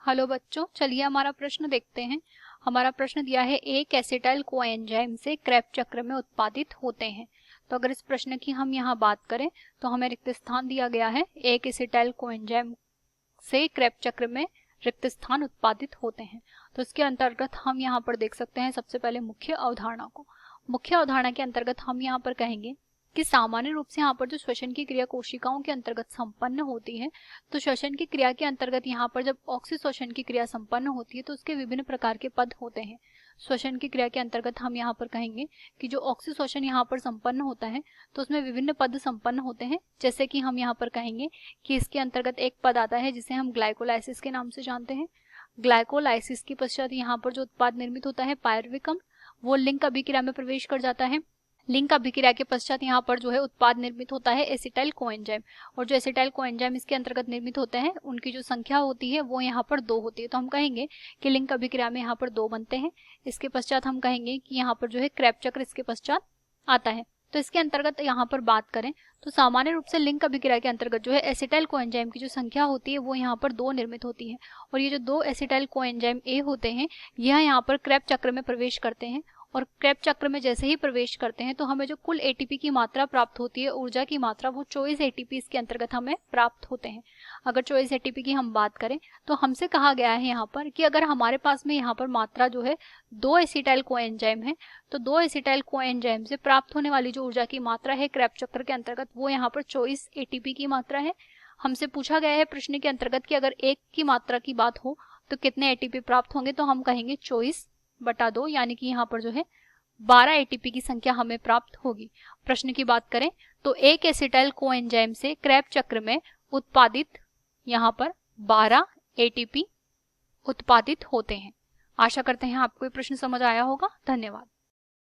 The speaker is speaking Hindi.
हेलो बच्चों, चलिए हमारा प्रश्न देखते हैं। हमारा प्रश्न दिया है एक एसिटाइल कोएंजाइम से क्रेब्स चक्र में उत्पादित होते हैं। तो अगर इस प्रश्न की हम यहाँ बात करें तो हमें रिक्त स्थान दिया गया है। एक एसिटाइल कोएंजाइम से क्रेब्स चक्र में रिक्त स्थान उत्पादित होते हैं। तो इसके अंतर्गत हम यहाँ पर देख सकते हैं सबसे पहले मुख्य अवधारणा को। मुख्य अवधारणा के अंतर्गत हम यहाँ पर कहेंगे कि सामान्य रूप से यहाँ पर जो श्वसन की क्रिया कोशिकाओं के अंतर्गत संपन्न होती है, तो श्वसन की क्रिया के अंतर्गत यहाँ पर जब ऑक्सीश्वसन की क्रिया संपन्न होती है तो उसके विभिन्न प्रकार के पद होते हैं। श्वसन की क्रिया के अंतर्गत हम यहाँ पर कहेंगे कि जो ऑक्सीश्वसन यहाँ पर संपन्न होता है तो उसमें विभिन्न पद संपन्न होते हैं। जैसे कि हम यहाँ पर कहेंगे कि इसके अंतर्गत एक पद आता है जिसे हम ग्लाइकोलाइसिस के नाम से जानते हैं। ग्लाइकोलाइसिस के पश्चात यहाँ पर जो उत्पाद निर्मित होता है पायरुविक अम्ल, वो लिंक अभिक्रिया में प्रवेश कर जाता है। लिंक अभिक्रिया के पश्चात यहाँ पर जो है उत्पाद निर्मित होता है एसिटाइल कोएंजाइम, और जो एसिटाइल कोएंजाइम इसके अंतर्गत निर्मित होते हैं उनकी जो संख्या होती है वो यहाँ पर 2 होती है। तो हम कहेंगे कि लिंक अभिक्रिया में यहाँ पर 2 बनते हैं। इसके पश्चात हम कहेंगे कि यहाँ पर जो है क्रेब्स चक्र इसके पश्चात आता है। तो इसके अंतर्गत यहाँ पर बात करें तो सामान्य रूप से लिंक अभिक्रिया के अंतर्गत जो है एसिटाइल कोएंजाइम की जो संख्या होती है वो यहाँ पर 2 निर्मित होती है, और ये जो 2 एसिटाइल कोएंजाइम ए होते हैं यह यहाँ पर क्रेब्स चक्र में प्रवेश करते हैं। और क्रेब्स चक्र में जैसे ही प्रवेश करते हैं तो हमें जो कुल एटीपी की मात्रा प्राप्त होती है, ऊर्जा की मात्रा, वो 24 एटीपी इसके अंतर्गत हमें प्राप्त होते हैं। अगर 24 एटीपी की हम बात करें तो हमसे कहा गया है यहाँ पर कि अगर हमारे पास में यहाँ पर मात्रा जो है 2 एसिटाइल कोएंजाइम है, तो 2 एसिटाइल कोएंजाइम से प्राप्त होने वाली जो ऊर्जा की मात्रा है क्रेब्स चक्र के अंतर्गत वो यहाँ पर 24 एटीपी की मात्रा है। हमसे पूछा गया है प्रश्न के अंतर्गत कि अगर एक की मात्रा की बात हो तो कितने एटीपी प्राप्त होंगे, तो हम कहेंगे 24/2, यानी कि यहाँ पर जो है 12 एटीपी की संख्या हमें प्राप्त होगी। प्रश्न की बात करें तो एक एसिटाइल कोएंजाइम से क्रेब्स चक्र में उत्पादित यहाँ पर 12 एटीपी उत्पादित होते हैं। आशा करते हैं आपको ये प्रश्न समझ आया होगा। धन्यवाद।